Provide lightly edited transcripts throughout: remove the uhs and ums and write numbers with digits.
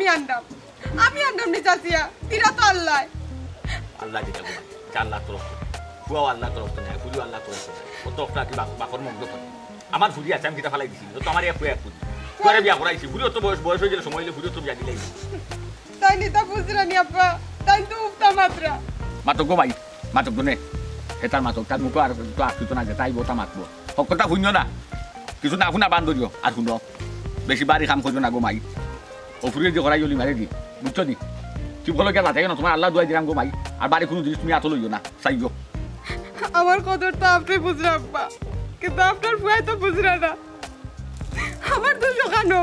আমি আনলাম নি চাচিয়া তিরা তো আল্লাহ আল্লাহ দিতে গো আল্লাহ তরফ ফুয়াও আল্লাহ তরফ নেয় ফুলিও আল্লাহ তরফ নেয় ও তরফটা কি বাপর মগ্ন করে আমার ফুলি আছে আমি কিটা ফালাই দিছি তো আমার এক ফুলি করে বিয়া করাইছি ফুলিও তো বয়স হয়ে গেলে সময় হলে ফুলিও তো বিয়া দিলাই তাই নিতা বুঝরানি আব্বা তাই তো উফতা মাত্রা মাতক গো ভাই মাতক গনে হেতার মাতক তার মুখে আর তো আসতো না যে তাই বোতা মাতবো হকটা শুনিও না কিছু না শুনা বান ধরিও আর শুনো বেশি বাড়ি কাম করছো না গো মাই ও ফুরিয়ে দিয়ে করাই জলি মারে দি বুঝছো নি চুপ হলো কেন তাই না তোমার আল্লাহ দোয়াই দিলাম গো মাই আর বাড়ি কোনো জিনিস তুমি এত লইও না চাইও আমার কদরটা আপনি বুঝরা আব্বা কিন্তু আপনার ফুয়াই তো বুঝরা না আমার তো শোকানো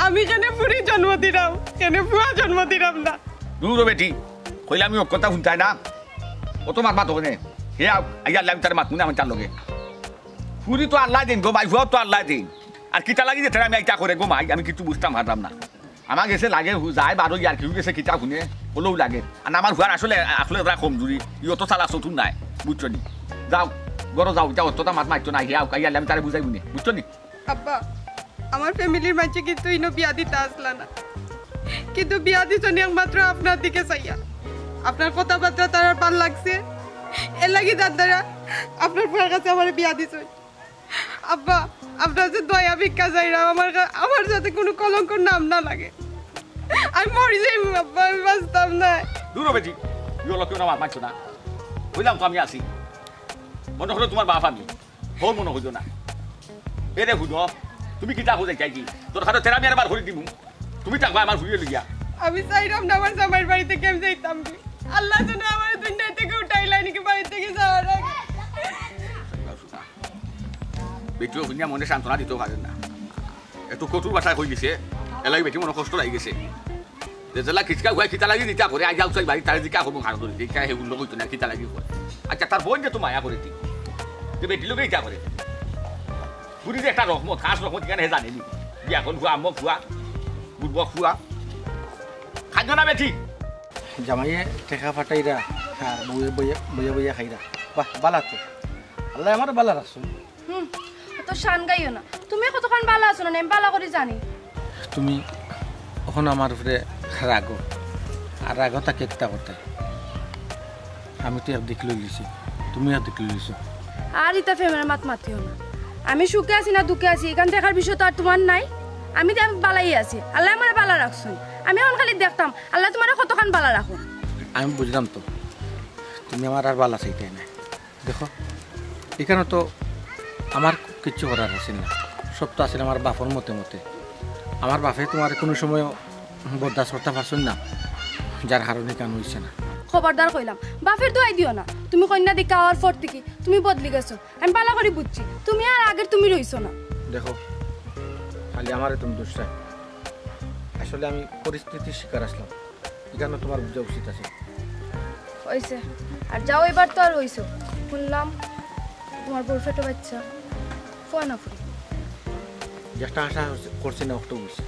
আমি কেন ফুরি জন্ম দিলাম কেন ফুয়া জন্ম দিলাম না দূর বেটি কইলে আমি কথা শুনতাই না ও তোমার মাত ওখানে হে আইয়া আল্লাহ তার মাত মনে আমার তার লগে ফুরি তো আল্লাহ দিন গো মাই ফুয়াও তো আল্লাহ দিন আর কিতা লাগি যে আমি একটা করে গো মাই আমি কিছু বুঝতাম পারতাম না আমার গেছে লাগে যায় বারো আর কেউ গেছে কিতা শুনে হলেও লাগে আর আমার হুয়ার আসলে আসলে ওরা কমজুরি ইও তো চালা চতুন নাই বুঝছো নি যাও গরো যাও এটা অতটা মাত মারতো না হিয়া কাইয়া আমি তারে বুঝাই বুনে বুঝছো নি আব্বা আমার ফ্যামিলির মাঝে কিন্তু ইনো বিয়া দিতে আসলা না কিন্তু বিয়া দিছনি একমাত্র আপনার দিকে চাইয়া আপনার কথাবার্তা তার ভাল লাগছে এর লাগি দাদারা আপনার ফুয়ার কাছে আমার বিয়া দিছই আব্বা আপনার যে দয়া ভিক্ষা চাইরা আমার যাতে কোনো কলঙ্কর নাম না লাগে আমি মরি যাই আব্বা আমি বাঁচতাম না দূর বেটি ইও লোকেও না মাত মারছো না বুঝলাম তো আমি আসি মনে হলো তোমার বাপ আমি হোর মনে হইল না এরে বুঝো তুমি কিতা খুঁজে চাইছি তোর হাতে তেরা মিয়ার বার ঘুরি দিমু তুমি থাকবা আমার ঘুরিয়ে লইয়া আমি চাইলাম না আমার জামাইয়ের বাড়িতে কেমন যাইতাম আল্লাহ যেন আমার দুনিয়া থেকে উঠাইলাই নাকি বাড়ি থেকে যাওয়ার আগে বেটিও শুনিয়া মনে সান্ত্বনা দিতেও পারেন না একটু কঠোর বাসায় হয়ে গেছে এলাই বেটি মনে কষ্ট লাগি গেছে যেলা খিচকা হুয়া খিতা লাগি নিতা করে আজ আউসাই বাড়ি তার দিকে করবো খানা ধরে দিকে সেগুলো হইতো না খিতা লাগি করে আচ্ছা তার বোন যে তো মায়া করে দিই যে বেটি লোকে ইটা করে পুরী যে একটা রহমত খাস রহমত কেন হে জানেনি বিয়া কোন খুয়া আমক খুয়া বুড়ব খুয়া খাদ্য না বেটি জামাইয়ে টেকা ফাটাইরা হ্যাঁ বইয়ে বইয়ে বইয়ে বইয়ে খাইরা বাহ বালা তো আল্লাহ আমার বালা রাখছো তো শান গাইও না তুমি কতক্ষণ বালা আছো না আমি বালা করে জানি তুমি এখন আমার উপরে রাগো আর রাগো তাকে একটা করতে আমি তো দিক লই লিছি তুমিও দিক লই লিছো আর ইতা ফেমের মাত মাতিও না আমি সুখে আছি না দুঃখে আছি এখান দেখার বিষয় তো আর তোমার নাই আমি তো বালাই আছি আল্লাহ আমার বালা রাখছো আমি এখন খালি দেখতাম আল্লাহ তোমার কতক্ষণ বালা রাখো আমি বুঝলাম তো তুমি আমার আর বালা চাইতে না দেখো এখানে তো আমার কিচ্ছু করার আছে না সব তো আছে আমার বাপর মতে মতে আমার বাপে তোমার কোনো সময় বরদাস্ত করতে পারছেন না যার হারণে কেন হয়েছে না খবরদার কইলাম বাপের দোয়াই দিও না তুমি কন্যা দিকে আওয়ার পর থেকে তুমি বদলি গেছো আমি বালা করে বুঝছি তুমি আর আগের তুমি রইছো না দেখো খালি আমার তুমি দোষটা আসলে আমি পরিস্থিতির শিকার আসলাম এখানে তোমার বুঝা উচিত আছে হয়েছে আর যাও এবার তো আর হইছো শুনলাম তোমার বউ ফেটো বাচ্চা ফুয়া না ফুরি যেটা আশা করছি না অক্টো বুঝছি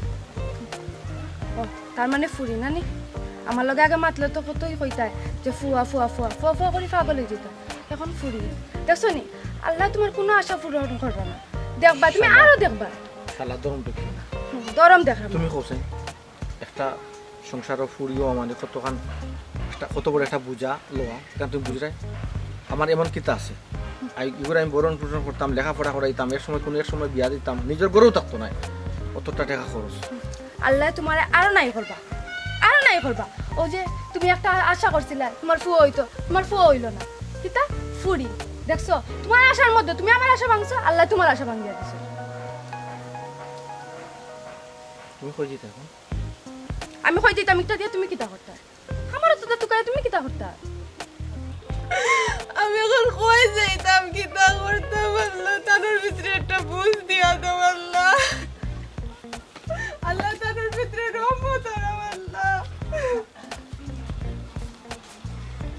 ও তার মানে ফুরি না নি আমার লগে আগে মাতলে তো কতই কইতায় যে ফুয়া ফুয়া ফুয়া ফুয়া ফুয়া করে পাগল হয়ে যেত এখন ফুরি দেখছো নি আল্লাহ তোমার কোনো আশা পূরণ করবে না দেখবা তুমি আরো দেখবা শালা দরম দেখি না দরম দেখাবো তুমি কোসেন একটা সংসারও ফুরিও মানে কতখান কত বড় একটা বুঝা লোয়া কারণ তুমি বুঝরাই আমার এমন কিতা আছে এগুলো আমি বরণ পোষণ করতাম লেখাপড়া করাইতাম এর সময় কোনো এক সময় বিয়া দিতাম নিজের গড়েও থাকতো না অতটা টাকা খরচ আল্লাহ তোমার আরো নাই করবা ও যে তুমি একটা আশা করছিলে তোমার ফুয়া হইতো তোমার ফুয়া হইলো না কিতা ফুরি দেখছো তোমার আশার মধ্যে তুমি আমার আশা ভাঙছো আল্লাহ তোমার আশা ভাঙিয়ে দিছে তুমি কই যেতে এখন আমি কই দিতাম একটা দিয়ে তুমি কিতা করতে আমারও তো তুকারে তুমি কিতা করতে আমি এখন কই যাইতাম কিতা করতাম আল্লাহ তাদের ভিতরে একটা বুঝ দিয়া দাও আল্লাহ আল্লাহ তাদের ভিতরে রহমত দাও আল্লাহ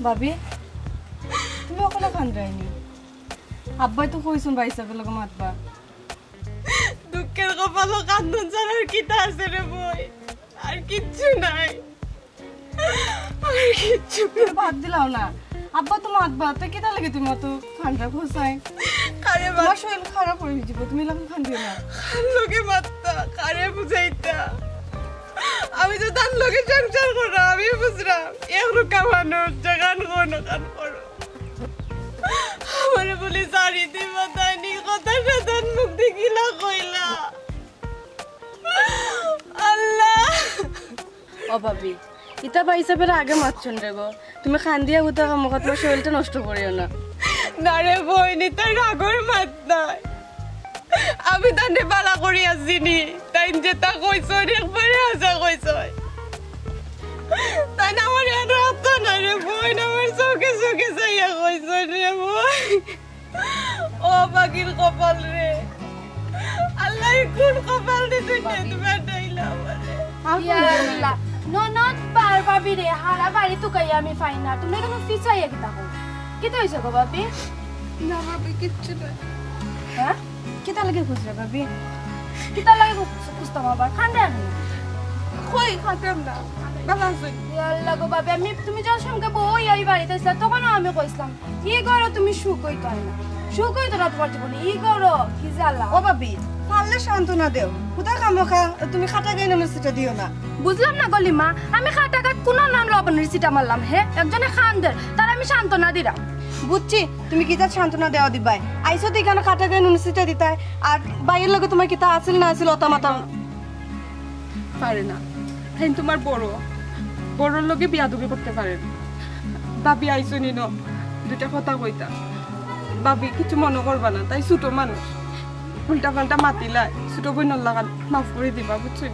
ভাবি তুমি ওখানে খান যায়নি আব্বাই তো কইছুন বাইসা লগে মাতবা দুঃখের কপালও কান্দন জানার কিতা আছে রে বই আর কিচ্ছু নাই আর কিচ্ছু বাদ দিলাও না আব্বা তো মাতবা তো কিতা লাগে তুমি অত খানটা খোসাই কারে তোমার শরীর খারাপ হয়ে যাব তুমি লাগি খান দিও না লোকে মাত্তা কারে বুঝাইতা আমি তো তার লোকে সংসার করো আমি বুঝলাম একটু কামানো জাগান কোনো কান করো আমার বলি সারি দিব তাইনি কথা সাধান মুখ দেখিলা কইলা আল্লাহ ও ভাবি ইতা বা হিসাবের আগে মাতছন রে গো তুমি খান দিয়া গুতা মুখ তোমার শরীরটা নষ্ট করিও না না রে বইনি তাই রাগর মাত নাই আমি তান্ডে বালা করি আসিনি তাই যেটা কইছ একবারে আসা কইছ তাই না আমার এত রাত না রে বই না আমার চোখে চোখে যাইয়া কইছ রে বই ও বাকির কপাল রে আল্লাহ কোন কপাল দিতে তুমি ডাইলা আমারে ইয়া আল্লাহ ননদ পার পাবি রে হারা বাড়ি তো কাই আমি ফাইন না তুমি কেন ফিসাইয়া কিতা কো কিতা হইছে গো বাপি না বাবা কিচ্ছু না হ্যাঁ কিতা লাগে খুঁজরে ভাবি কিতা লাগে কুস্তা বাবা খান্ডা আমি কই খাতাম না বাবা আছে ইয়া আল্লাহ গো বাপি আমি তুমি যখন সঙ্গে বই এই বাড়িতে ছিল তখন আমি কইছিলাম ই করো তুমি সুখ হইতো না সুখ হইতো না তোমার জীবনে ই করো কি জ্বালা ও ভাবি পারলে সান্ত্বনা দেও কোথা কামখা তুমি খাটা গাই নামের সিটা দিও না বুঝলাম না গলিমা আমি খাটা কাট কোন নাম লবণের সিটা মারলাম হে একজনে খানদের তার আমি সান্ত্বনা দিলাম বুঝছি তুমি কিতা সান্ত্বনা দেওয়া দিবাই আইসো তুই কেন খাটা গাই নুন সিটা দিতাই আর বাইরের লগে তোমার কিতা আছিল না আছিল অতা মাতা পারে না হ্যাঁ তোমার বড়র লগে বিয়াদবি করতে পারে না বাবি আইসো নিন দুটা কথা কইতা বাবি কিছু মনে করবা না তাই ছোট মানুষ উল্টা পাল্টা মাতিলাই ছোট বোনের লাগান মাফ করে দিবা বুঝছো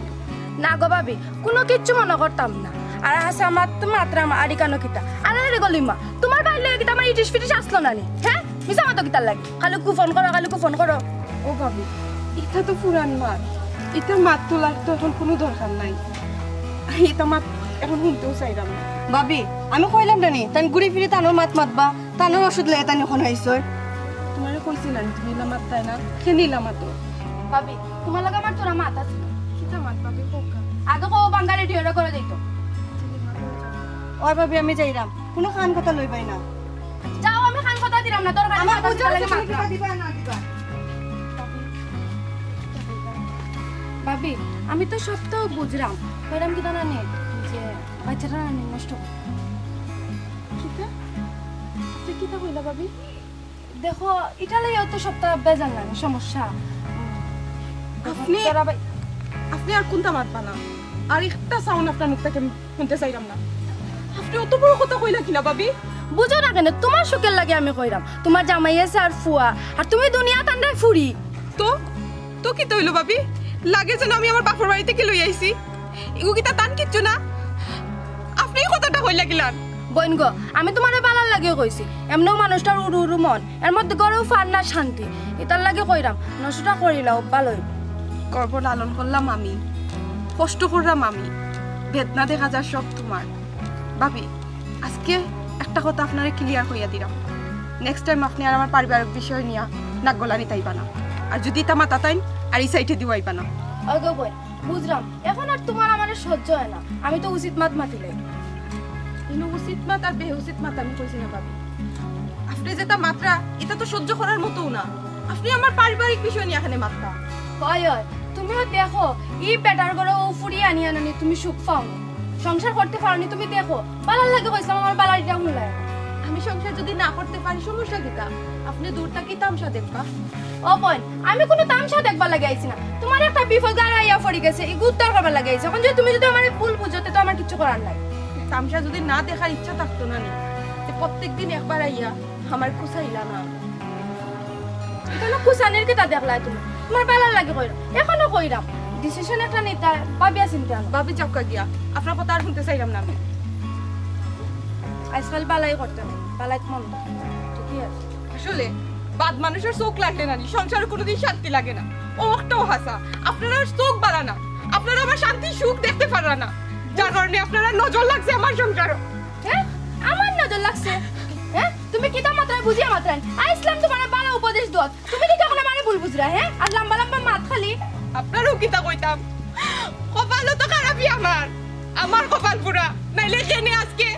না গো ভাবি কোনো কিচ্ছু মনে করতাম না আর আছে আমার তো মাত্রা আড়ি কানো কিতা আরে রে গলিমা তোমার বাইরে কিতা আমার ইটিস ফিটিস আসলো না নি হ্যাঁ মিছা মতো কিতা লাগে খালি ফোন করো ও বাবি এটা তো পুরান মাত এটা মাত তোলার তো এখন কোনো দরকার নাই এটা মাত এখন শুনতেও চাইলাম না ভাবি আমি কইলাম জানি তান ঘুরি ফিরি তানোর মাত মাতবা তানোর ওষুধ লাগে তানি এখন আইসো তোমার কইছি না তুমি লামাত তাই না সে নিলামাত ভাবি তোমার লাগে আমার তোরা মাত আছে কিতা মাত বাবি কোকা আগে কো বাঙ্গালি ঢিওরা করে দিত ওই ভাবি আমি যাইরাম কোনো খান কথা লইবাই না যাও আমি খান কথা দিলাম না তোর আমার কথা বুঝা লাগে মাত কিতা দিবা না দিবা ভাবি আমি তো সব তো বুঝলাম কইরাম কি জানা নে যে বাচ্চাটা না নষ্ট করে কিতা আপনি কিতা কইলা বাবি দেখো এটা লাগে তো সবটা বেজান লাগে সমস্যা আপনি- তোরা ভাই আপনি আর কোনটা মাতবা না আর একটা সাউন্ড আপনার মুখ থেকে শুনতে চাইলাম না আপনি অত বড় কথা কইলা কিনা বাবি বুঝো না কেন তোমার সুখের লাগে আমি কইরাম তোমার জামাই আছে আর ফুয়া আর তুমি দুনিয়া তান্ডাই ফুরি তো তো কি তৈলো বাবি লাগে যেন আমি আমার বাপর বাড়ি থেকে লই আইছি এগো কি তা টান কিচ্ছু না আপনি এই কথাটা কইলা গিলান বইন গো আমি তোমার বালার লাগে কইছি এমনও মানুষটার উড়ু উড়ু মন এর মধ্যে গড়েও ফার না শান্তি এটার লাগে কইরাম নষ্টটা করিলাও ভালোই গর্ব লালন করলাম আমি কষ্ট করলাম আমি বেদনা দেখা যায় সব তোমার বাবি আজকে একটা কথা আপনারে ক্লিয়ার কইয়া দিলাম নেক্সট টাইম আপনি আর আমার পারিবারিক বিষয় নিয়া নাক গলানি তাইবা না আর যদি তা মাতা তাইন আর এই সাইডে দিওয়াইবা না ওগো বই বুঝলাম এখন আর তোমার আমার সহ্য হয় না আমি তো উচিত মাত মাতিলে ইনো উচিত মাত আর বেউচিত মাত আমি কইছি না বাবি আপনি যেটা মাত্রা এটা তো সহ্য করার মতও না আপনি আমার পারিবারিক বিষয় নিয়ে এখানে মাত্রা হয় হয় তুমিও দেখো ই পেটার করে ও ফুরিয়ে আনি আনি তুমি সুখ পাও না। সংসার করতে পারোনি তুমি দেখো বালার লাগে কইছিলাম আমার বালার এটা হুনলাই আমি সংসার যদি না করতে পারি সমস্যা কিটা আপনি দূরটা কি তামসা দেখবা ও বোন আমি কোনো তামসা দেখবার লাগে আইছি না তোমার একটা বিপদ গাড়াইয়া পড়ে গেছে এই গুত্তার করবার লাগে আইছি এখন যদি তুমি যদি আমার ভুল বুঝতে তো আমার কিছু করার নাই তামসা যদি না দেখার ইচ্ছা থাকতো না নি যে প্রত্যেকদিন একবার আইয়া আমার খুশাইলা না এটা কুসানির কে তা দেখলাই তুমি তোমার বালার লাগে কইরাম এখনো কইরাম ডিসিশন একটা নিতা ভাবিয়া চিন্তা না ভাবি চাপকা গিয়া আপনার কথা আর শুনতে চাইলাম না আমি আজকাল বালাই করতে নাই বালাই মন ঠিকই আছে আসলে বাদ মানুষের চোখ লাগলে না নি সংসারে কোনোদিন শান্তি লাগে না ও একটাও হাসা আপনারা চোখ বাড়া না আপনারা আমার শান্তি সুখ দেখতে পারা না যার কারণে আপনারা নজর লাগছে আমার সংসারও হ্যাঁ আমার নজর লাগছে হ্যাঁ তুমি কিতা মাত্রায় বুঝিয়া মাত্রায় আইসলাম তোমার বালা উপদেশ দত তুমি কি তখন আমারে ভুল বুঝরা হ্যাঁ আর লম্বা লম্বা মাত খালি আপনারও কিতা কইতাম কপালও তো খারাপই আমার কপাল পুরা নাইলে জেনে আজকে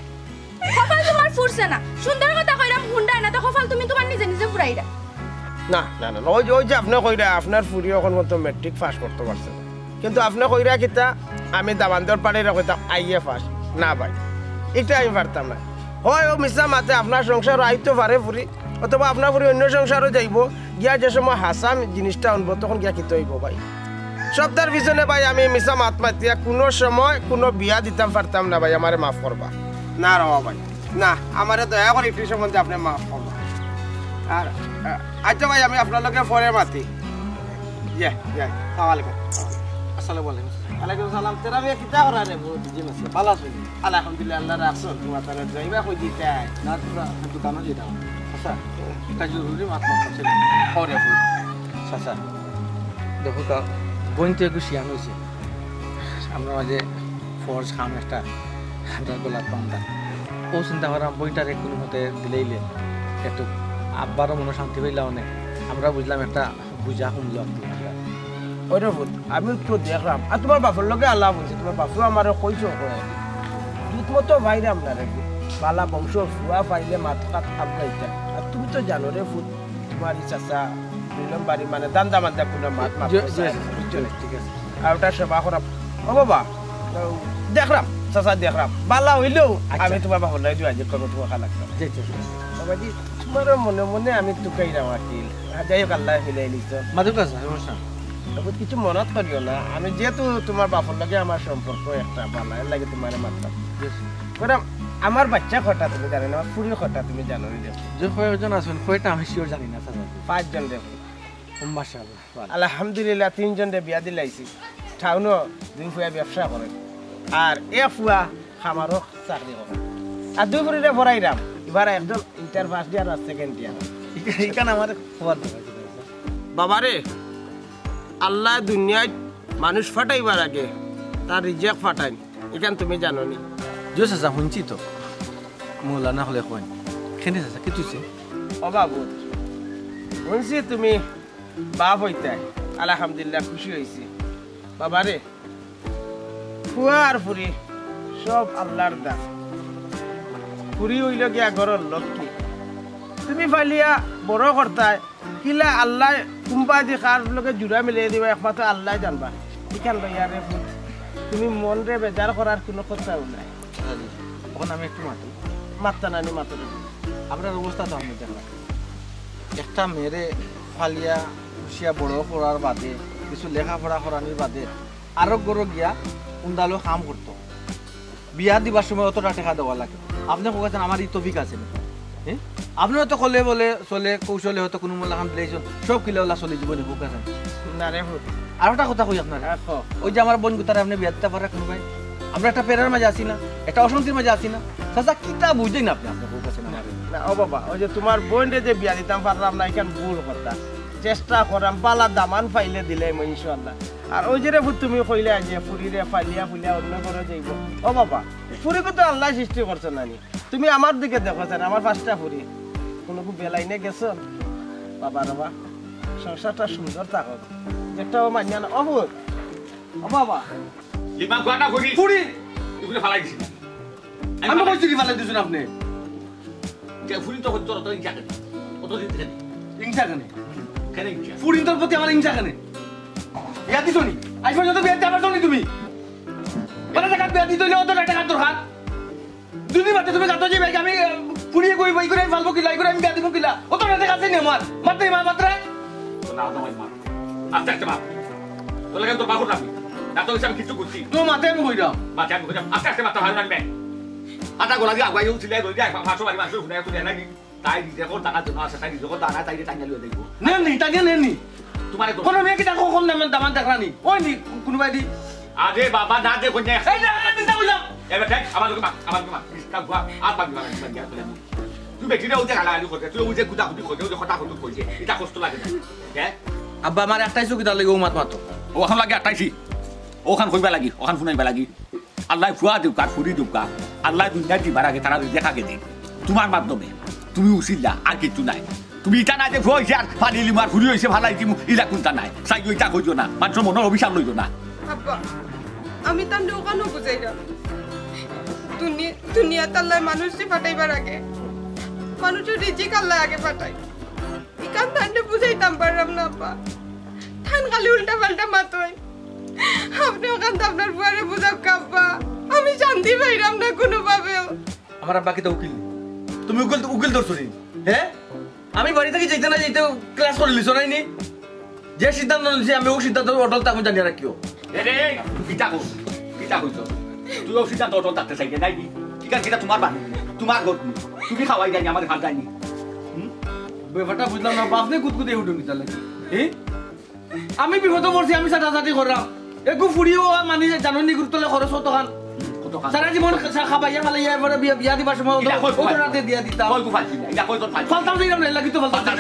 কপাল তোমার ফুরছে না সুন্দর কথা কইরাম হুন্ডায় না তো কপাল তুমি তোমার নিজে নিজে ফুরাইরা না না না ওই যে আপনি কইরা আপনার ফুরি এখন মতো মেট্রিক পাস করতে পারছে না কিন্তু আপনি কইরা কিতা আমি দাবান্দর পাড়ে রাখতাম আইয়ে ফাঁস না ভাই এটা আমি পারতাম না হয় ও মিশা মাতে আপনার সংসার আইতো পারে ফুরি অথবা আপনার ফুরি অন্য সংসারও যাইব গিয়া যে সময় হাসাম জিনিসটা আনবো তখন গিয়া কিতে হইব ভাই সপ্তাহের পিছনে ভাই আমি মিশা মাত মাতিয়া কোনো সময় কোনো বিয়া দিতাম পারতাম না ভাই আমারে মাফ করবা না রবা ভাই না আমারে দয়া করে একটু সম্বন্ধে আপনি মাফ করবা আর আচ্ছা ভাই আমি আপনার লোকের পরে মাতি ইয়ে ইয়ে সালামালাইকুম আসসালামু আলাইকুম ওয়ালাইকুম সালাম তেরা মিয়া কিতা করা রে বহুত জি মাসে ভালো আছো আলহামদুলিল্লাহ আল্লাহ রাখছো তোমার তারে যাইবা কই দিতে না তোমরা দোকানে যেটা আচ্ছা এটা জরুরি মাত ছিল পরে আচ্ছা দেখো তা বইতে একটু শিয়ান হয়েছে আমরা মাঝে ফোর্স খাম একটা গোলাপ পান্তা ও চিন্তা করাম বইটারে কোনো মতে দিলেইলে একটু আব্বারও মনে শান্তি পাইলা অনেক আমরা বুঝলাম একটা বুঝা শুনলাম ওই রবুত আমি তো দেখলাম আর তোমার বাপের লগে আল্লাহ বলছে তোমার বাপু আমার কইছো দুধ মতো ভাইরে আমরা রেখে বালা বংশ ফুয়া পাইলে মাত কাত খাবলাইতা আর তুমি তো জানো রে ফুট তোমার চাচা দুইলাম বাড়ি মানে দান্দা মান্দা কোনো মাত মাত ঠিক আছে আর ওটা সেবা করা ও বাবা দেখলাম চাচা দেখলাম বালা হইলেও আমি তোমার বাপের লগে যোগাযোগ করবো তোমার খালাক বাবাজি তোমার মনে মনে আমি টুকাইলাম আর কি যাই হোক আল্লাহ মিলাই নিছ মাদুর কাছে সমস্যা তখন কিছু মনত করিও না আমি যেহেতু তোমার বাপর লগে আমার সম্পর্ক একটা ভালো এর লাগে তোমার মারতাম আমার বাচ্চা খটা তুমি জানো না আমার ফুরির খটা তুমি জানো যে কয়জন আছেন কয়টা আমি শিওর জানি না স্যার 5 জন দেখো মাশাআল্লাহ আলহামদুলিল্লাহ 3 জন রে বিয়া দিলাইছি টাউনও 2 ফুয়া ব্যবসা করে আর 1 ফুয়া খামারও চাকরি করে আর 2 ফুরিরে ভরাইরাম এবার একদম ইন্টার ফার্স্ট ইয়ার আর সেকেন্ড ইয়ার এখানে আমার খবর বাবারে আল্লাহ দুনিয়ায় মানুষ ফাটাইবার আগে তার রিজেক ফাটাই এখান তুমি জানো নি যে চাচা শুনছি তো মৌলানা হলে কয় খেনে চাচা কি তুইছে অবাবু শুনছি তুমি বাপ হইতে আলহামদুলিল্লাহ খুশি হয়েছি বাবারে ফুয়া আর ফুরি সব আল্লাহর দান ফুরি হইল গিয়া ঘরের লক্ষ্মী তুমি ফালিয়া বড় কর্তায় কিলা আল্লাহ কুম্পা দি কার লগে জুড়া মিলিয়ে দিবা একমাত্র আল্লাহ জানবা এখান লইয়ারে তুমি মন রে বেজার করার কোনো কথাও নাই তখন আমি একটু মাতি মাত্তা নানি মাত্র আপনার অবস্থা তো আমি দেখলাম একটা মেয়েরে ফালিয়া খুশিয়া বড় করার বাদে কিছু লেখাপড়া করানোর বাদে আরো গরো গিয়া উন্দালো কাম করতো বিয়া দিবার সময় অতটা টাকা দেওয়া লাগে আপনি কোথায় আমার এই তফিক আছে হ্যাঁ আপনি হয়তো কলে বলে চলে কৌশলে হয়তো কোনো মূল্য কাম দিলেছেন সব কিলা ওলা চলে জীবনে হোক আছে না রে আর একটা কথা কই আপনার ওই যে আমার বোন গুতারে আপনি বিয়া দিতে পারে কোনো ভাই আমরা একটা পেরার মাঝে আসি না একটা অশান্তির মাঝে আসি না চাচা কিতা বুঝেই না আপনি আপনার হোক আছে না ও বাবা ওই যে তোমার বোনরে যে বিয়া দিতাম পারলাম না এখান ভুল কথা চেষ্টা করাম পালা দামান ফাইলে দিলে ইনশাআল্লাহ আর ওই যে রে তুমি কইলে যে ফুরিরে ফাইলিয়া ফুলিয়া অন্য করে যাইব ও বাবা ফুরিকে তো আল্লাহ সৃষ্টি করছে নানি তুমি আমার দিকে দেখো স্যার আমার 5টা ফুরি কোনো বেলাইনে গেছ বাবা বাবা সংসারটা সুন্দর থাকো যেটাও মানিয়া না অবুত ও বাবা লিমা কোয়া না করি ফুরি এগুলো ফালাই দিছি আমি কইছি কি ফালাই দিছেন আপনি কে ফুরি তো হতো তো ইচ্ছা করে কত দিন থেকে ইংসা কেন কেন ইচ্ছা ফুরিন তোর প্রতি আমার ইংসা কেন বিয়া দিছো নি আজ পর্যন্ত বিয়া দিতে পারছো নি তুমি বলে টাকা বিয়া দিতে হলে অত টাকা দরকার দুদিন বাদে তুমি গাতো যে আমি ফুরিয়ে কই বই করে ফালবো কিলা করে আমি বিয়া দিব কিলা অত টাকা আছে নি আমার মাত্র মা মাত্র তো না তো মা আস্তে আস্তে মা তো লাগে তো বাহুর রাখি না তো আমি কিছু করছি তো মাথায় আমি কইরাম মাথা আমি কইরাম আস্তে আস্তে মাথা ভালো রাখবে আটা গোলা দিয়ে আগুয়াই উঠছিলে গই যায় ফাঁসো বাড়ি মাসু শুনে তুই নাকি তাই নিজে কোন টাকা জন্য আছে তাই নিজে কোন দানা তাই টাঙ্গা লিয়ে দেখবো নেন নি টাকা নেন নি তোমারে কোন মেয়ে কি টাকা কোন নাম দামান দেখানি ওই নি কোনবাই দি আরে বাবা না দে কোন যায় এই না চিন্তা কইলাম এবার দেখ আমার লোক ইসকা গুয়া আর পাবি না গিয়া বলে তুই বেটিরে ওই যে গালা আলু করতে তুই ওই যে গুদা গুদি করতে ওই যে কথা কথা কইছে এটা কষ্ট লাগে না হ্যাঁ আব্বা আমার একটাই চকি তার লাগে ও মাত মাতো ওখান লাগে আটাইছি ওখান কইবা লাগি ওখান শুনাইবা লাগি আল্লাহ ফুয়া দিউকা ফুরি দিউকা আল্লাহ দুনিয়া দিবার আগে তারা দেখাকে দিন তোমার মাধ্যমে তুমি উচিল্লা আর কিছু নাই তুমি ইটা না যে ফুয়া হয়েছে আর পানি লিমার ফুরি হয়েছে ভালাই দিমু ইলা কোনটা নাই চাই ইটা কইও না মানুষের মনের অভিশাপ লইও না আব্বা আমি তার ওখানেও বুঝাইলাম দুনিয়া তাল্লায় মানুষকে পাঠাইবার আগে মানুষের রিজিক আল্লাহ আগে পাঠাই ইকান তান্ডে বুঝাইতাম পারলাম না আব্বা ঠান খালি উল্টা পাল্টা মাতই আপনি ওখান তো আপনার বুয়ারে বুঝাব কাব্বা আমি শান্তি পাইলাম না কোনোভাবেও। আমার আব্বা কি তো উকিল, তুমি উকিল ধরছো নি? হ্যাঁ, আমি বাড়ি থেকে যেতে না যেতে ক্লাস করে লিছো নাই নি? যে সিদ্ধান্ত নিয়েছি আমি ও সিদ্ধান্ত অটল তাকে জানিয়ে রাখিও। কিতা কইছো তুইও সিদ্ধান্ত অটল থাকতে চাইবে নাই ঠিক আছে, এটা তোমার বাড়ি তোমার ঘর, তুমি খাওয়াই যায়নি আমার ভাত যায়নি। ব্যাপারটা বুঝলাম না, বাপ নেই কুদকুদে উঠে নিতে লাগে। আমি বিপদ পড়ছি, আমি চাটাচাটি করলাম একটু ফুরিও মানি জানো নি গুরুত্ব খরচ হতো খান সারা জীবন খাবাইয়া ফালাইয়া এবারে বিয়া দিবার সময় রাতে দিয়া দিতাম। ফালতাম দিলাম না লাগি তো ফালতাম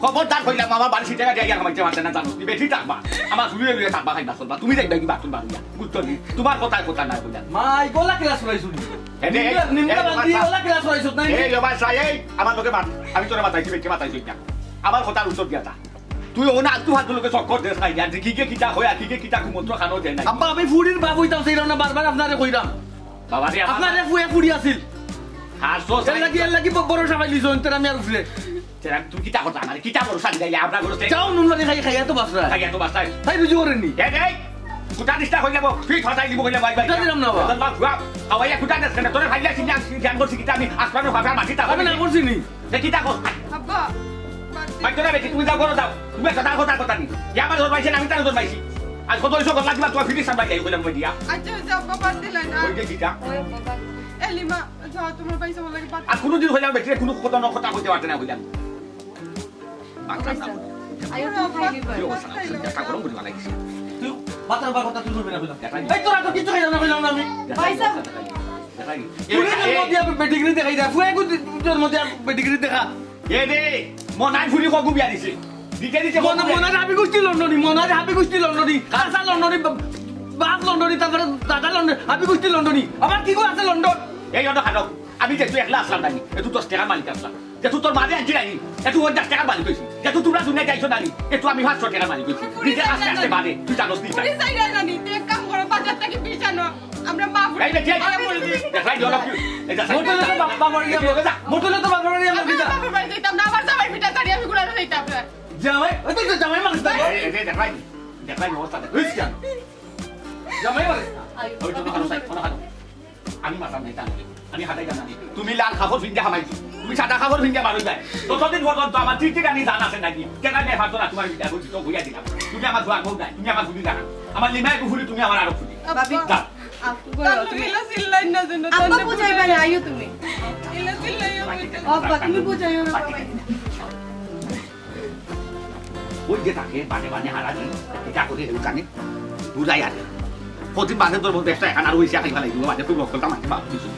খবরদার কইলাম আমার বাড়ি সিটে গাড়ি খামাইতে পারছে না, জানো তুমি বেশি থাকবা আমার শুয়ে লুয়ে থাকবা, খাইবা চলবা, তুমি যাইবা কি বাথরুম বাড়িয়া বুঝছো নি? তোমার কথায় কথা নাই কইলাম মাই গোলা ক্লাস করাইছো নি? নিমকা বান্দি গোলা ক্লাস করাইছো না? এই বাবা সাই আমার লোকে মাত, আমি তোরে মাতাইছি বেকে মাতাইছি না, আমার কথার উত্তর দিয়া তা তুই ও না আলতু ফালতু লোকে চক্কর দেশ খাই আর কিকে কিটা হয়া কিকে কিটা কুমন্ত্র খানো দেয় না। আব্বা আমি ফুড়ির বাপ হইতাম সেইরাম না, বারবার আপনারে কইরাম বাবা রে আপনারে ফুয়া ফুড়ি আছিল আর সোস এর লাগি বড় সবাই লিছো এন্টার আমি আর উঠলে তেরা তুমি কিটা কথা না কিটা বড় সাজি যাই আপনার ঘরে যাও নুন লাগি খাই তো বাসরা খাই তো বাসাই তাই রুজি করেননি এই কুটা দিস্তা হই যাব ফিট হটাই দিব কইলা বাই বাই কুটা দিলাম না বাবা তোর বাপ ফুয়া আওয়া কুটা দেশ কেন তোরে ভাইলা সিনা জ্ঞান করছি কিটা আমি আসমানে ভাবে মাটিটা আমি না করছি নি কিটা কর আব্বা ভাই তোরা বেটি তুমি যাও করো দাও তুমি কথা নি আমার ধর পাইছেন আমি তার ধর পাইছি আজ কত ইসো গলা দিবা তুই ফিনিশ সামলাই যাই কইলাম মই দিয়া আচ্ছা আব্বা বাদ দিলেন না ওই যে কিটা এলিমা যাও তোমার পয়সা বলে বাদ আর কোনদিন হইলাম বেটি কোনো কথা ন কথা কইতে পারতে না কইলাম আয়ো তো খাই লিবা একটা গরম করে বানাইছি তুই বাতার বার কথা তুই করবি না কইলাম এই তোরা তো কিছু খাইলাম না কইলাম না আমি পয়সা তুই জন্ম দিয়া পেডিগ্রি দেখাই দা ফুয়া কো জন্ম দিয়া পেডিগ্রি দেখা এ রে মনাই ফুরি কগু বিয়া দিছে দিকে দিছে মনার হাবি গুষ্টি লন্ডনী কাঁচা লন্ডনী বাপ লন্ডনী তারপরে দাদা লন্ডন হাবি গুষ্টি লন্ডনী আবার কি করে আছে লন্ডন এই অন্য খানো আমি যে তুই একলা আসলাম নানি এটু 10 টাকার মালিক আসলাম যে তুই তোর মাঝে আনছি নানি এটু 10 টাকার মালিক হইছি যে তুই তোমরা দুনিয়া যাইছো নানি এটু আমি 500 টাকার মালিক হইছি নিজে আসতে আসতে বাদে তুই জানোস নি পুরি সাইডা নানি তুই এক কাম করো বাজার থেকে বিছানো আমরা মা ফুরি এই দেখি দেখাই দিও না এই যা মোটলে তো বাবার বাড়ি আমরা বিটা বাবার বাড়ি যাইতাম না আমার জামাই পিঠা ছাড়ি আমি গুলানো যাইতাম না জামাই ওই তো জামাই মানুষ দাও দেখাই অবস্থা হইছ কেন জামাই বলে ওই তো ভালো সাই ভালো আমি মাথা নাই জানি আমি হাতাই জানি তুমি লাল খাবার ভিঙ্গা খামাইছি তুমি সাদা খাবার ভিঙ্গা মারুই যায় ততদিন পর্যন্ত আমার তৃতীয় গানি জান আছে নাকি কেন নাই ফাটো না তোমার বিটা বলছি তো বুঝাই দিলাম তুমি আমার জোয়ান বউ নাই তুমি আমার ফুলি জানা আমার লিমাই কুফুরি তুমি আমার আরো ফুলি বাবি তুমি ইলা সিল্লাই না জানো আব্বা বুঝাইবা না আয়ো তুমি ইলা সিল্লাই আব্বা তুমি বুঝাইও না বাবা ওই যে থাকে বানে বানে হারানি এটা করে হেউ জানি বুঝাই আছে প্রতি বাজে তোর মধ্যে একটা এখান আর হইছে খাই ফেলাই দিব বাজে তুই বকলটা মাঝে বাপ দিছো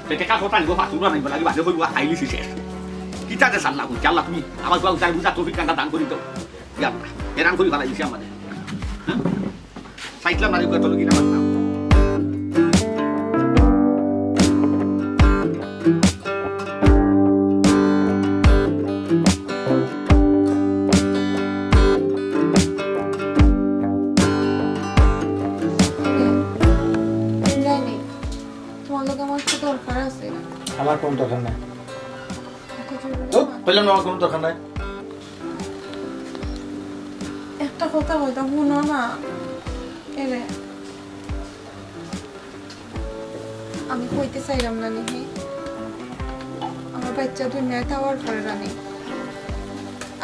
টেকা ফটা নিব ফাতুরা নাই বলা বাজে হইব খাইলি শেষ কিটা দে সাল্লাহ কই আল্লাহ তুমি আমার বাবু তাই বুঝা তৌফিক কান্দা দান করি দাও ইয়া এরান করি ফেলাই দিছি আমাদের সাইটলা মারি কত লগি না মারতাম আমার কোন দরকার নাই বললাম না আমার কোন দরকার নাই একটা কথা হয়তো শুনো না এরে আমি কইতে চাইলাম না নাকি আমার বাচ্চা দুনিয়ায় থাকার পরে রানি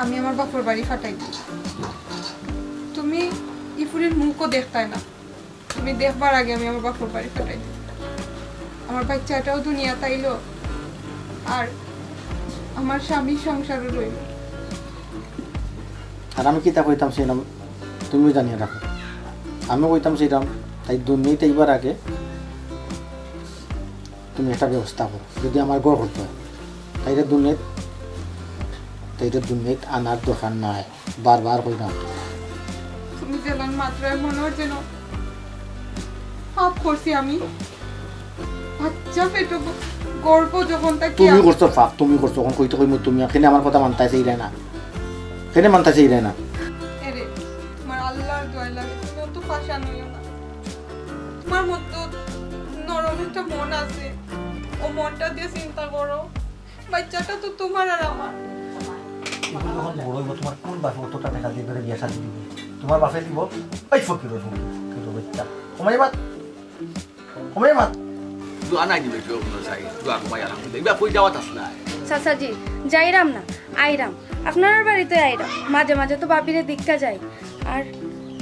আমি আমার বাপর বাড়ি ফাটাই দিই তুমি ইফুরির মুখও দেখতাই না তুমি দেখবার আগে আমি আমার বাপর বাড়ি ফাটাই দিই আমার বাচ্চাটাও দুনিয়া তাইলো আর আমার স্বামীর সংসারও রইল আর আমি কিতা কইতাম সেইরাম তুমিও জানিয়ে রাখো আমিও কইতাম সেইরাম তাই দুর্নীতি এইবার আগে তুমি একটা ব্যবস্থা করো যদি আমার গড় করতে হয় তাইটা দুর্নীতি আনার দোকান নাই বারবার কইতাম তুমি যেমন মাত্রায় মনে হচ্ছে যেন পাপ করছি আমি বাচ্চা পেটো গর্ব যখন তাকে তুমি করছো পাপ তুমি করছো তখন কইতে কইমু তুমি এখানে আমার কথা মানতাইছে ইরে না কেন মানতাইছে ইরে না এরে তোমার আল্লাহর দোয়া লাগে তুমি অত ফাঁসা নইও না তোমার মতো নরম একটা মন আছে ও মনটা দিয়ে চিন্তা করো বাচ্চাটা তো তোমার আর আমার বড় তোমার কোন বাপ অতটা টাকা দিয়ে বিয়ে শাদী দিবে তোমার বাপে দিব ওই ফকির বাচ্চা সময় মাত সময় মাত দোয়া নাই দিবে কেউ কোনো চাই দোয়া ঘুমাই আলহামদুলিল্লাহ এবার কই যাওয়াত আস না চাচাজি যাইরাম না আইরাম আপনার বাড়িতে আইরাম মাঝে মাঝে তো বাপিরে দীক্ষা যাই আর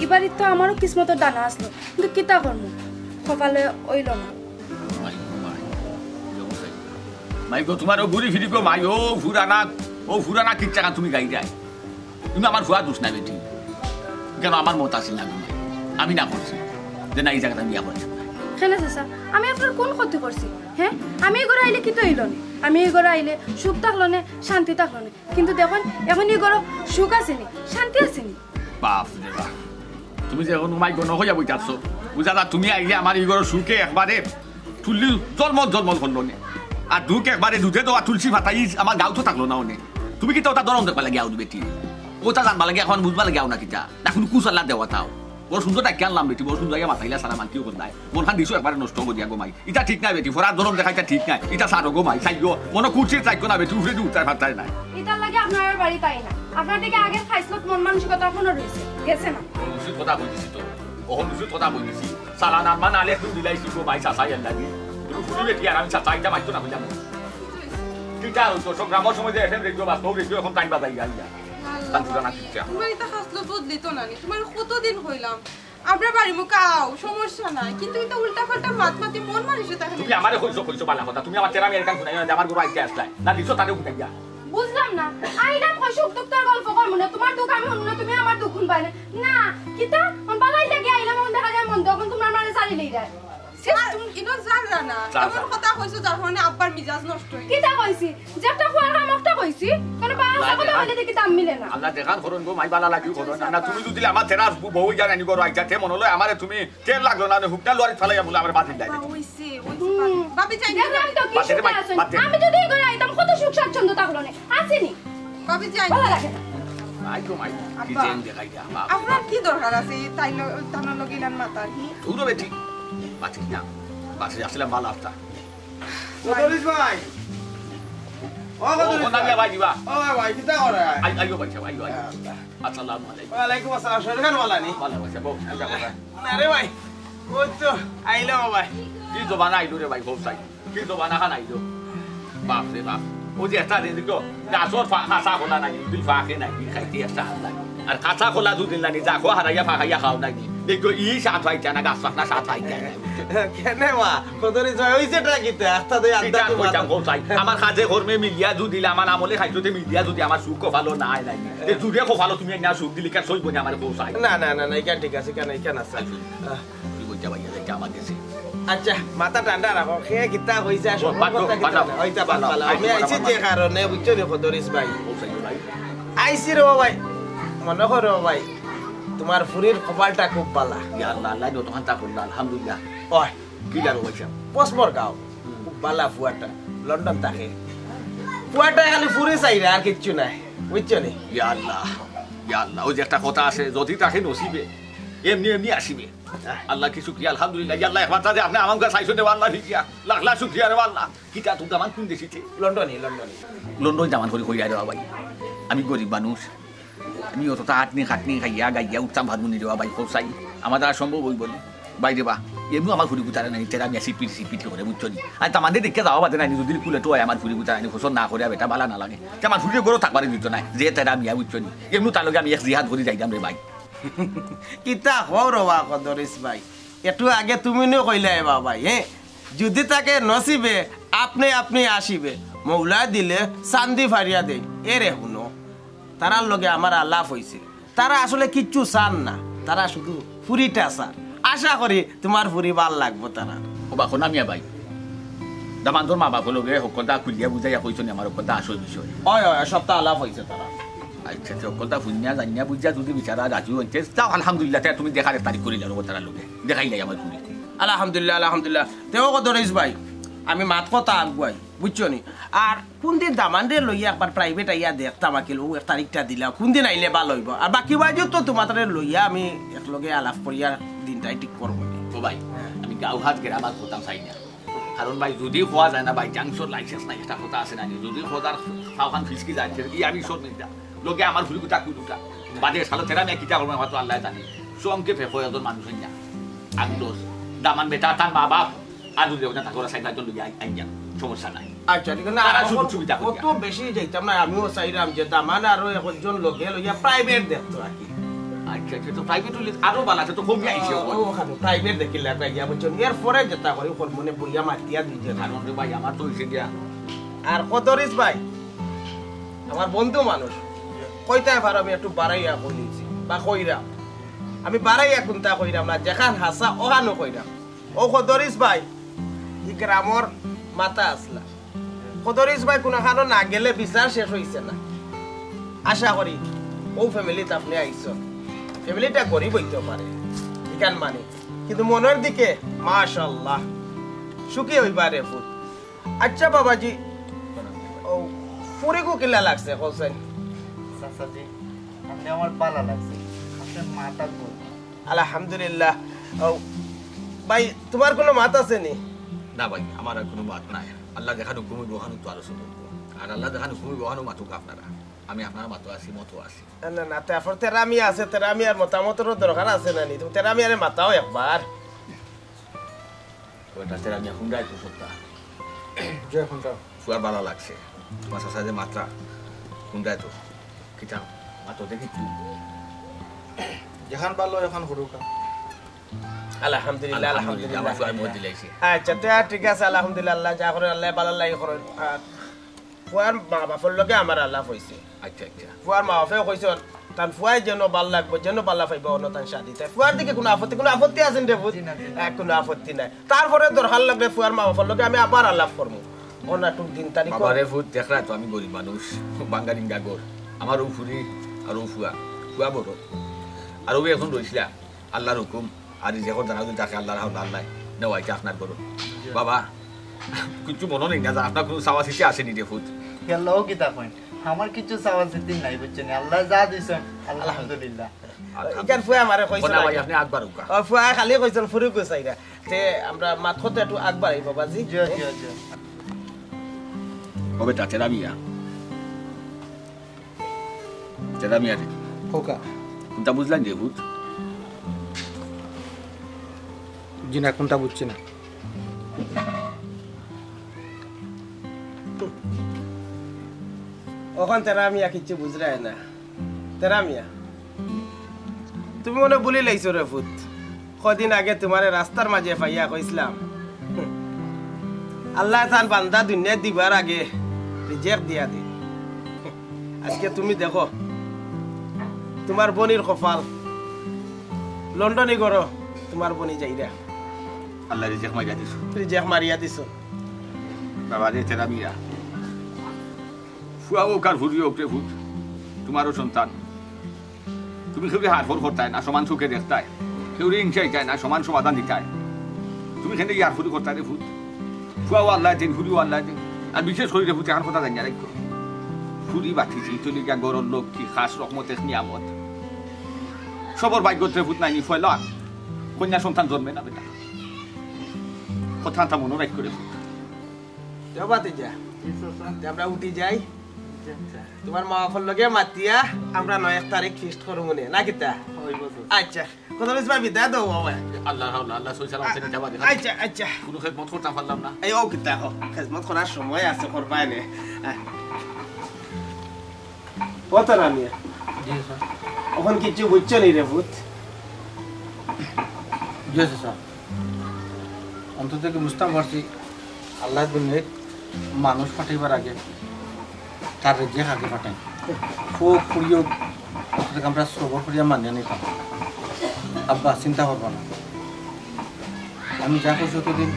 এবারই তো আমারও কিসমতের দানা আসলো কিন্তু কিতা করবো কপালে ওইল না মাই গো তোমার ও ঘুরি ফিরি গো মাই ও ফুরানা কিচ্ছা তুমি গাই যায় তুমি আমার ফুয়া দোষ নাই বেটি কেন আমার মত আসিল না ঘুমাই আমি না করছি যে না এই জায়গাটা বিয়া করে কেন চাচা আমি আপনার কোন ক্ষতি করছি হ্যাঁ আমি এই ঘরে আইলে কি তো হইল না আমি এই ঘরে আইলে সুখ থাকলো না শান্তি থাকলো না কিন্তু দেখুন এখন এই ঘরে সুখ আসেনি শান্তি আসেনি বাপ রে বাপ তুমি যে এখন মাই গো নহইয়া বইতাছো বুঝা না তুমি আইলে আমার এই ঘরের সুখে একবারে তুললি জলমল করলো নে আর দুঃখ একবারে দুধে দেওয়া তুলসী ভাতাই আমার গাও তো থাকলো না অনে তুমি কি তো ওটা দরম দেখবা লাগে আউট বেটি ওটা জানবা লাগে এখন বুঝবা লাগে আও না কিটা এখন কুসাল্লা দেওয়া তাও বড় সুন্দর ডাকি আনলাম বেটি বড় সুন্দর মাথাইলা সারা মানতিও করতে মন খান দিছো একবারে নষ্ট করিয়া গো মাই এটা ঠিক নাই বেটি ফরার দরম দেখা এটা ঠিক নাই এটা সারো গো মাই চাইগো মনে কুচি চাইগো না বেটি উঠে উঠার ভাতাই নাই এটার লাগে আপনার বাড়ি তাই না আপনার থেকে আগে খাইছলত মন মানসিকতা এখনো রয়েছে গেছে না উচিত কথা বলছি তো ওহন উচিত কথা বলছি সালানা মান আলে তুমি দিলাইছি গো মাই চাচাই লাগি তুমি ফুটি বেটি আর আমি চাচাইটা মাইতো না বুঝলাম কিটা হইতো সব গ্রামের সময় যে এফএম রেডিও বাস রেডিও এখন টাইম বাজাই গিয়া তানপুরা না কিচ্ছা তোমার এটা হাসলো বদলি তো না তোমার কতদিন হইলাম আমরা বাড়ি মুখে আও সমস্যা নাই কিন্তু এটা উল্টা পাল্টা মাতি মন মারিছে তাহলে তুমি আমারে কইছো বালা কথা তুমি আমার তেরা মিয়ার কান শুনাই আমার গরু আইতে আসলাই না দিছো তারে উঠাই গিয়া বুঝলাম না আইলাম কই সুখ দুঃখ তোর গল্প করব না তোমার দুঃখ আমি শুনবো না তুমি আমার দুঃখ শুনবা না কিতা মন বালাই লাগে আইলাম মন দেখা যায় মন তখন তোমার মানে চালি লই যায় তুমি ইনো জানা না এমন কথা কইছো যার কারণে আব্বার মিজাজ নষ্ট হই কিতা কইছি যেটা খোয়ার কাম একটা কইছি কোন বালা কথা হইলে দেখি দাম মিলে না আল্লাহ দেখান করুন গো মাই বালা লাগিও করুন না তুমি যদি আমার তেরা বউ জানি গরু আইতে মন হলো আমারে তুমি তেল লাগলো না হুকটা লরি ফলাইয়া বলে আমার বাতিল দাই হইছে বাবি চাই দেখলাম তো কি সুখ আছে আমি যদি করে আইতাম কত সুখ স্বাচ্ছন্দ্য থাকলো না আসেনি বাবি চাই ভালো লাগে না মাই গো মাই কি জেন দেখাই দিয়া আপনার কি দরকার আছে তাই তানা লগিলান মাতার তুই বেটি বাতিল না বাসে আসলে মাল আফতা কদরিস ভাই ও কদরিস না ভাই দিবা ও ভাই কিটা করে আইগো বাচ্চা আইগো আসসালামু আলাইকুম ওয়ালাইকুম আসসালাম শরীর ভালো নি ভালো বাচ্চা বউ এটা কথা আরে ভাই ওই তো আইলো ভাই কি জবানা আইলো রে ভাই খুব চাই কি জবানা খান আইলো বাপ রে বাপ ও যে একটা দিন দিও গাছর ফাঁসা খোলা নাই দুই ফাঁকে নাই খাইতে একটা হাত নাই আর কাঁচা খোলা দুদিন নাই যা খোয়া হারাইয়া ফাঁকাইয়া খাও নাই দেখো ই সাত হইছে না গাছ ফাঁকনা সাত হইছে কেনে মা কদরিস ভাই হইছে টা কিতে আস্তা দই আড্ডা তো আমার কাজে কর্মে মিলিয়া যদি আমার আমলে খাইতে মিলিয়া যদি আমার সুখ ভালো নাই নাই এ দুরে কো ভালো তুমি না সুখ দিলি কেন সইব না আমার পৌঁছাই না না না না কেন ঠিক আছে কেন আছে তুই বইটা ভাইয়া দেখে আমার কাছে আচ্ছা মাথা ঠান্ডা রাখো খেয়ে কিতা হইছে সব কথা হইতা ভালো আমি আইছি যে কারণে বুঝছো রে কদরিস ভাই আইছি রে ভাই মনে করো ভাই তোমার ফুরির কপালটা খুব ভালো ইয়া আল্লাহ আল্লাহ দোকান তা করলা আলহামদুলিল্লাহ ওই কি জানো বলছো পসমর গাও খুব ভালো ফুয়াটা লন্ডন থাকে ফুয়াটা খালি ফুরি চাইরে আর কিচ্ছু নাই বুঝছো নি ইয়া আল্লাহ ও যে একটা কথা আছে যদি তাকে নসিবে এমনি আসিবে আল্লাহ কি শুকরিয়া আলহামদুলিল্লাহ ইয়া আল্লাহ একবার আপনি আমাকে চাইছো দেব আল্লাহ ঠিকিয়া লাখ লাখ শুকরিয়া রে আল্লাহ কিটা তুমি দামান কোন দেশিতে লন্ডন জামান করে কইয়া দেওয়া ভাই আমি গরিব মানুষ আমি অতটা আটনি খাটনি খাইয়া গাইয়া উঠতাম ভাত মুনি দেওয়া ভাই কোসাই আমার দ্বারা সম্ভব হই বলি বাইরে বা এমনি আমার ফুরি গুতারে নাই তেরা আমি সিপিটি করে বুঝছো নি আর আমাদের দেখে যাওয়া বাদে নাই যদি কুলে তো আমার ফুরি গুতারে নাই হোসন না করে বেটা বালা না লাগে আমার ফুরি গরো থাকবার দিত নাই যে তেরা মিয়া বুঝছো নি এমনি তার লগে আমি এক জিহাদ করে যাইতাম রে ভাই কিতা হও রবা কদরিস ভাই একটু আগে তুমি নো কইলা এবা ভাই হ্যাঁ যদি তাকে নসিবে আপনি আসিবে মৌলা দিলে চান্দি ফারিয়া দে এরে শুনো তারার লগে আমার আলাপ হয়েছে তারা আসলে কিচ্ছু চান না তারা শুধু ফুরিটা চান আশা করি তোমার ফুরি ভাল লাগবো তারা ও বাকো নামিয়া ভাই দামান্তর মা বাপর লগে কথা খুলিয়া বুঝাইয়া কইছো নি আমার কথা আসল বিষয় হয় সপ্তাহ আলাপ হয়েছে তারা আচ্ছা কথা ফুনিয়া জানিয়া বুঝা যদি বিচারা রাজু হইতে তাও আলহামদুলিল্লাহ তুমি দেখার তারিখ করিলা রব তারা লগে দেখাইলাই আমার ফুরি আলহামদুলিল্লাহ তেও কদরিস ভাই আমি মাত কথা আগুয়াই বুঝছো নি আর কোন দিন দামানরে লইয়া একবার প্রাইভেট আইয়া দেখতাম আকিল ও এক তারিখটা দিলা কোন দিন আইলে ভাল হইব আর বাকি বাজু তো তোমাদের লইয়া আমি একলগে আলাপ করিয়া দিনটাই ঠিক করবো ও ভাই আমি গাঁও হাত গ্রামার হতাম চাই না কারণ ভাই যদি হওয়া যায় না ভাই জাংশোর লাইসেন্স নাই একটা কথা আছে না যদি খোদার ফাওখান ফিসকি যায় ই আমি সব মিলতা লোকে আমার ফুরি কুটা কুটুটা বাদে সালো তেরা মেয়ে কিতা করবো আমার তো আল্লাহ জানি সংকে ফেফো এজন মানুষ না আগদোস দামান বেটা তার মা বাপ আলু দেব না তাকে সাইড একজন লুকি আইয়া সমস্যা নাই আচ্ছা ঠিক আছে না তারা শুধু সুবিধা করি কত বেশি যাইতাম না আমিও চাইলাম যে দামান আরো একজন লোকে লইয়া প্রাইভেট দেখতো আর কি আচ্ছা আচ্ছা তো প্রাইভেট হলে আরো ভালো আছে তো কমে আইছে ওখানে প্রাইভেট দেখিলে গিয়া বুঝছেন এরপরে যেটা করি ওর মনে বইয়া মাতিয়া দিচ্ছে কারণ রে ভাই আমার তো হইছে দিয়া আর কদরিস ভাই আমার বন্ধু মানুষ কইতাই পারো আমি একটু বাড়াইয়া কইছি বা কইরাম আমি বাড়াইয়া কোনটা কইরাম না যেখান হাসা ওখানো কইরাম ও কদরিস ভাই ই গ্রামর মাথা আসলা কদরিস ভাই কোনখানো না গেলে বিচার শেষ হইছে না আশা করি ও ফ্যামিলিতে আপনি আইসন ফ্যামিলিটা গরিব হইতে পারে এখান মানে কিন্তু মনের দিকে মাশাআল্লাহ সুখী হইবারে ফুট আচ্ছা বাবাজি ও ফুরিগু কিলা লাগছে কোসেন চাচাজি আপনি আমার ভালো লাগছে আপনার মাথা গোল আলহামদুলিল্লাহ ও ভাই তোমার কোনো মাত আছে নি না ভাই আমার আর কোনো বাত নাই আল্লাহ দেখানো ঘুমি বহানো তো আলোচনা করবো আর আল্লাহ দেখানো ঘুমি বহানো মাতুক আপনারা আমি আপনার মাতো আছি মতো আছি না না তারপর তেরামিয়া আছে তেরামিয়ার মতামতেরও দরকার আছে না নি তুমি তেরামিয়ারে মাতাও একবার ওটা তেরা মিয়া হুন্ডাই তো সত্তা জয় খুনটা ফুয়ার ভালো লাগছে তোমার সাথে মাত্রা হুন্ডাই তো কিটা মাতো দেখি তুই যেখান ভালো এখন হুরুকা আলহামদুলিল্লাহ আলহামদুলিল্লাহ আমার ফুয়ার মধ্যে দিলাইছে আচ্ছা তো ঠিক আছে আলহামদুলিল্লাহ আল্লাহ যা করে আল্লাহ ভালো লাগে করেন ফুয়ার মা বাপের লগে আমার আল্লাহ হইছে আচ্ছা আচ্ছা ফুয়ার মা বাপে কইছে তান ফুয়াই যেন ভাল লাগবে যেন পাল্লা পাইব অন্য তান শাদিতে ফুয়ার দিকে কোনো আপত্তি আছে রে বুঝ কোনো আপত্তি নাই তারপরে দরকার লাগবে ফুয়ার মা বাপের লগে আমি আবার আলাপ করবো অন্য একটু দিন তারিখ বাবারে ফুট দেখরা তো আমি গরিব মানুষ বাঙ্গালিং গাগর আমার ও ফুরি আর ও ফুয়া ফুয়া বড় আর ও এখন রইছিলা আল্লাহর হুকুম আর যখন জানা যদি তাকে আল্লাহর হাওলা আল্লাহ নেওয়াইতে আপনার করো বাবা কিছু মনে নেই না যে আপনার কোনো চাওয়া চিঠি আসেনি রে ফুট গেলেও কি তা কইন আমার কিছু চাওয়া চিন্তি নাই বুঝছেন আল্লাহ যা দিছেন আলহামদুলিল্লাহ ইকার ফুয়া আমারে কইছে না ভাই আপনি আকবার উকা ও ফুয়া খালি কইছেন ফুরি কইছাইরা তে আমরা মাথতে একটু আগবাড়াই বাবাজি জি জি জি ও বেটা তেরা মিয়া তেরা মিয়া রে হোকা কোনটা বুঝলেন যে ফুট জি না কোনটা বুঝছি না ওখান তেরামিয়া কিচ্ছু বুঝরায় না তেরামিয়া তুমি মনে বলি লাইছো রে ফুট কদিন আগে তোমার রাস্তার মাঝে পাইয়া কইছিলাম আল্লাহ তান বান্দা দুনিয়া দিবার আগে রিজেক্ট দিয়া দিন আজকে তুমি দেখো তোমার বনির কপাল লন্ডনে করো তোমার বনি যাইরা আল্লাহ রিজেক মাইয়া দিছো রিজেক্ট মারিয়া দিছো বাবা রে তেরা মিয়া ফুয়া ও কার ফুরিও ওকে ফুট তোমারও সন্তান তুমি কেউ হাত ফোর করতাই না সমান চোখে দেখতাই কেউ হিংসাই চায় না সমান সমাধান দিতাই তুমি কেন ইয়ার ফুরি করতাই রে ফুট ফুয়াও আল্লাহ দিন ফুরিও আল্লাহ দিন আর বিশেষ করে রে ফুট এখন কথা জানি রাখো ফুরি বাঠিছি তলিকা গরর লোক কি খাস রকমতে নিয়ামত সবর ভাগ্যতে ফুট নাই ফয়লা কন্যা সন্তান জন্মে না বেটা কথাটা মনে রাখ করে ফুট যাবাতে যা আমরা উঠি যাই তোমার মা বাবার লগে মাতিয়া আমরা 9 তারিখ ফিক্সড করব মনে না কিতা আচ্ছা কত বেশ ভাবি দা দাও বাবা আল্লাহ আল্লাহ সই সালাম ছেড়ে যাবা দেখা আচ্ছা আচ্ছা কোনো খেদমত করতে পারলাম না এই ও কিতা হো খেদমত করার সময় আছে করবাই নে কত রামিয়া জি স্যার ওখান কিছু বুঝছো নি রে ভূত জি স্যার অন্তত কি বুঝতাম পারছি আল্লাহ দুনিয়া মানুষ পাঠাইবার আগে তার রেজেক আগে পাঠাই ফোক ফুরিও অন্তত আমরা সবর করিয়া মানিয়ে নিতাম আব্বা চিন্তা করবো না আমি যা করছি ততদিন